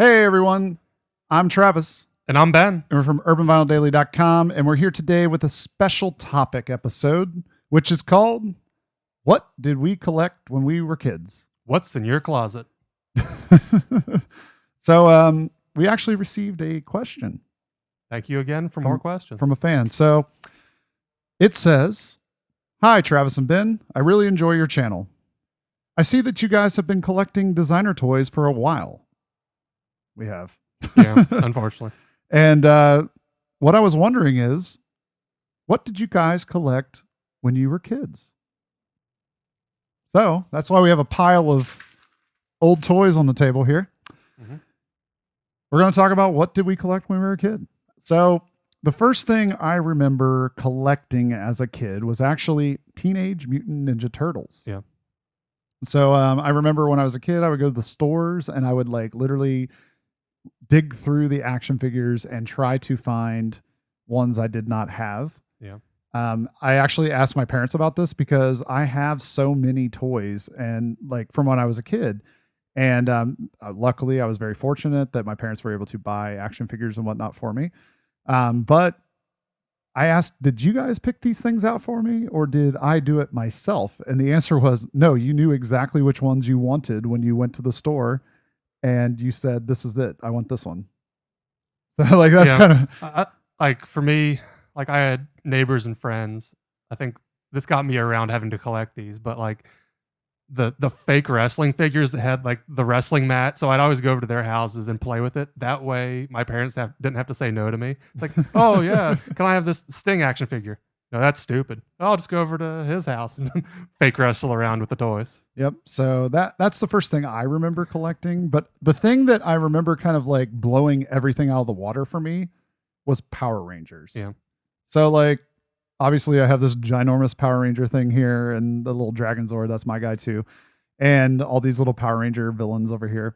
Hey everyone, I'm Travis, And I'm Ben. and we're from urbanvinyldaily.com, and we're here today with a special topic episode, which is called What Did We Collect When We Were Kids? What's in your closet? So we actually received a question Thank you again for more questions. from a fan. So it says, Hi Travis and Ben, I really enjoy your channel. I see that you guys have been collecting designer toys for a while. We have. Yeah, unfortunately. And what I was wondering is, what did you guys collect when you were kids? So that's why we have a pile of old toys on the table here. Mhm. We're going to talk about what did we collect when we were a kid. So the first thing I remember collecting as a kid was actually Teenage Mutant Ninja Turtles. Yeah. So I remember when I was a kid, I would go to the stores and I would like literally dig through the action figures and try to find ones I did not have. Yeah. I actually asked my parents about this because I have so many toys and like from when I was a kid. And luckily, I was very fortunate that my parents were able to buy action figures and whatnot for me. But I asked, did you guys pick these things out for me or did I do it myself? And the answer was no, you knew exactly which ones you wanted when you went to the store and you said, this is it. I want this one. So like, that's kind of like for me, like I had neighbors and friends. I think this got me around having to collect these, but like the fake wrestling figures that had like the wrestling mat. So I'd always go over to their houses and play with it. That way my parents didn't have to say no to me. It's like, oh yeah, can I have this Sting action figure? No, that's stupid. I'll just go over to his house and fake wrestle around with the toys. Yep. So that's the first thing I remember collecting. But the thing that I remember kind of like blowing everything out of the water for me was Power Rangers. Yeah. So like obviously I have this ginormous Power Ranger thing here and the little Dragon Zord, that's my guy too. And all these little Power Ranger villains over here.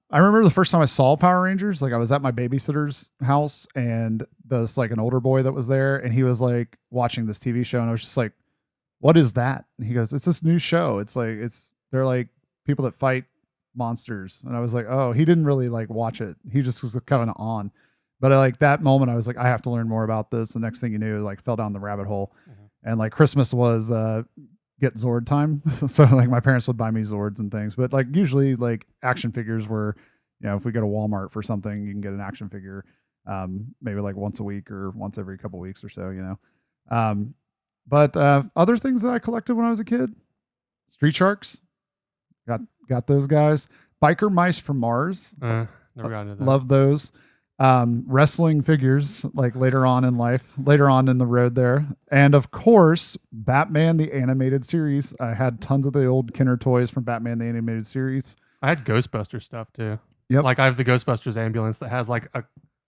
I remember the first time I saw Power Rangers, like I was at my babysitter's house and there's like an older boy that was there and he was like watching this TV show and I was just like, what is that? And he goes, it's this new show. It's like, they're like people that fight monsters. And I was like, oh, he didn't really like watch it. He just was kind of on. But like that moment, I was like, I have to learn more about this. The next thing you knew, like fell down the rabbit hole. Mm-hmm. And like Christmas was get Zord time. So like my parents would buy me Zords and things. But like usually like action figures were, you know, if we go to Walmart for something, you can get an action figure maybe like once a week or once every couple of weeks or so, you know. But other things that I collected when I was a kid, Street Sharks, got those guys. Biker Mice from Mars, Never got into that. Love those. Wrestling figures, like later on in life, later on in the road there. And of course, Batman, the animated series. I had tons of the old Kenner toys from Batman, the animated series. I had Ghostbusters stuff too. Yep. Like I have the Ghostbusters ambulance that has like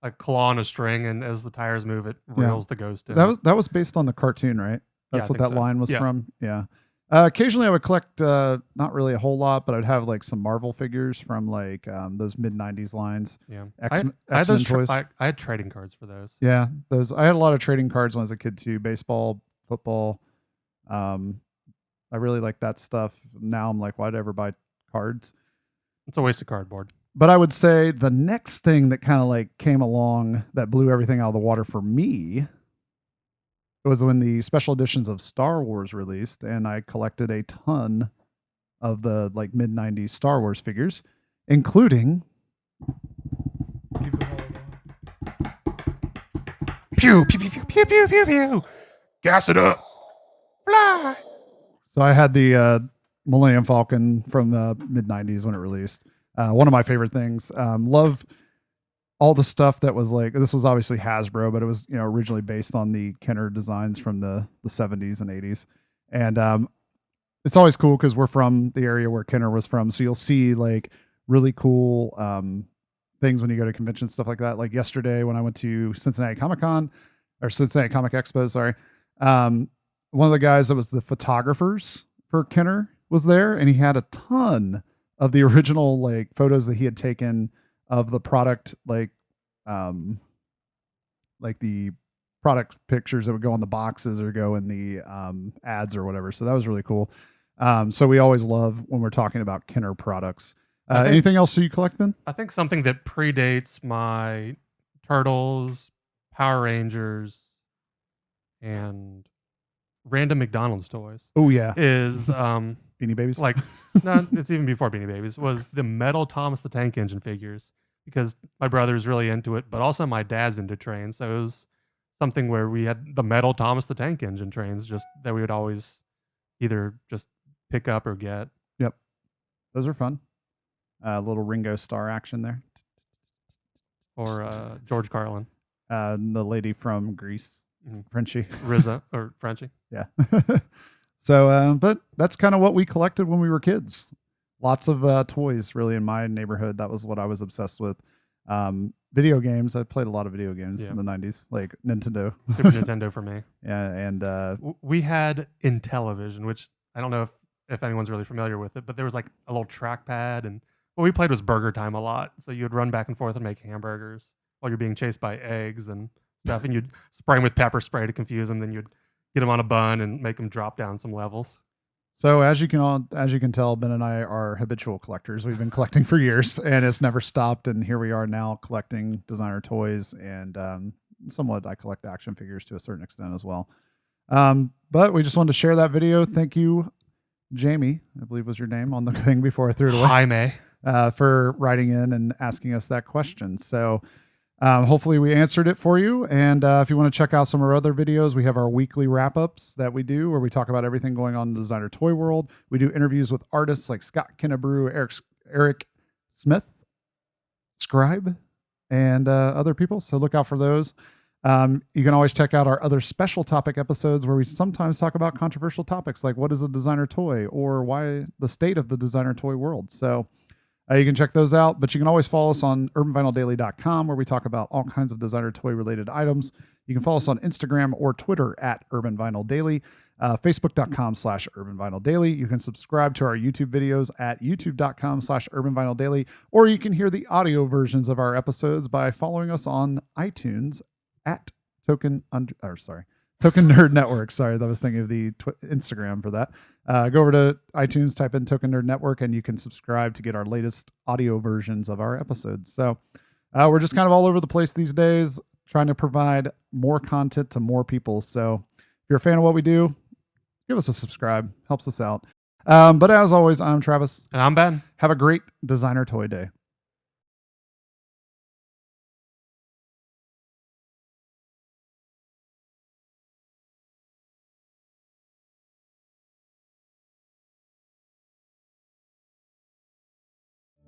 a claw on a string, and as the tires move, it reels the ghost in. That was based on the cartoon, right? That's what that line was from. Yeah. Occasionally I would collect, not really a whole lot, but I'd have like some Marvel figures from like those mid 90s lines. Yeah. X-Men I had those toys. I had trading cards for those. Yeah. I had a lot of trading cards when I was a kid too. Baseball, football. I really like that stuff. Now I'm like, why'd I ever buy cards? It's a waste of cardboard. But I would say the next thing that kind of like came along that blew everything out of the water for me was when the special editions of Star Wars released, and I collected a ton of the like mid 90s Star Wars figures, including Pew, pew, pew, pew, pew, pew, pew, pew. Gas it up. Fly. So I had the Millennium Falcon from the mid 90s when it released. One of my favorite things. Love all the stuff that was like, this was obviously Hasbro, but it was, you know, originally based on the Kenner designs from the 70s and 80s. And it's always cool because we're from the area where Kenner was from. So you'll see like really cool things when you go to conventions, stuff like that. Like yesterday when I went to Cincinnati Comic Con or Cincinnati Comic Expo, sorry. One of the guys that was the photographers for Kenner was there and he had a ton of the original like photos that he had taken of the product, like the product pictures that would go on the boxes or go in the ads or whatever. So that was really cool. So we always love when we're talking about Kenner products. Anything else you collect, Ben? I think something that predates my Turtles, Power Rangers, and random McDonald's toys Oh yeah, is Beanie Babies. like no, it's even before Beanie Babies, was the metal Thomas the Tank Engine figures, because my brother's really into it, but also my dad's into trains. So it was something where we had the metal Thomas the Tank Engine trains just that we would always either just pick up or get. Yep, those are fun. Little Ringo Starr action there. Or George Carlin. The lady from Greece, Frenchie. RZA or Frenchie. Yeah. So, but that's kind of what we collected when we were kids. Lots of toys, really, in my neighborhood. That was what I was obsessed with. Video games. I played a lot of video games in the 90s, like Nintendo. Super Nintendo for me. Yeah, and we had Intellivision, which I don't know if anyone's really familiar with it, but there was like a little trackpad, and what we played was Burger Time a lot. So you would run back and forth and make hamburgers while you're being chased by eggs and stuff, and you'd spray them with pepper spray to confuse them. Then you'd get them on a bun and make them drop down some levels. So as you can tell, Ben and I are habitual collectors. We've been collecting for years, and it's never stopped. And here we are now collecting designer toys, and somewhat I collect action figures to a certain extent as well. But we just wanted to share that video. Thank you, Jamie, I believe was your name on the thing before I threw it away. Jaime. For writing in and asking us that question. So hopefully we answered it for you. And if you want to check out some of our other videos, we have our weekly wrap-ups that we do where we talk about everything going on in the designer toy world. We do interviews with artists like Scott Kinnebrew, Eric Smith, Scribe, and other people. So look out for those. You can always check out our other special topic episodes where we sometimes talk about controversial topics like what is a designer toy or why the state of the designer toy world. So you can check those out, but you can always follow us on urbanvinyldaily.com where we talk about all kinds of designer toy related items. You can follow us on Instagram or Twitter at urbanvinyldaily, facebook.com/urbanvinyldaily. You can subscribe to our YouTube videos at youtube.com/urbanvinyldaily, or you can hear the audio versions of our episodes by following us on iTunes at Token Nerd Network. Sorry, I was thinking of the Instagram for that. Go over to iTunes, type in Token Nerd Network, and you can subscribe to get our latest audio versions of our episodes. So we're just kind of all over the place these days, trying to provide more content to more people. So if you're a fan of what we do, give us a subscribe. Helps us out. But as always, I'm Travis. And I'm Ben. Have a great designer toy day.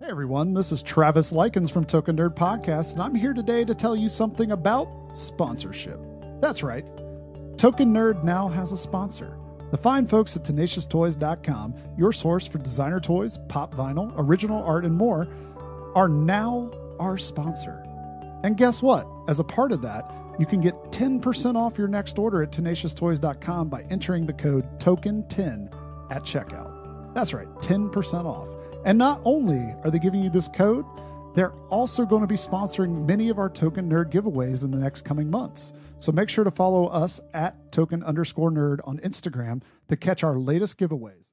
Hey everyone, this is Travis Likens from Token Nerd Podcast, and I'm here today to tell you something about sponsorship. That's right, Token Nerd now has a sponsor. The fine folks at TenaciousToys.com, your source for designer toys, pop vinyl, original art, and more, are now our sponsor. And guess what? As a part of that, you can get 10% off your next order at TenaciousToys.com by entering the code TOKEN10 at checkout. That's right, 10% off. And not only are they giving you this code, they're also going to be sponsoring many of our Token Nerd giveaways in the next coming months. So make sure to follow us at Token_Nerd on Instagram to catch our latest giveaways.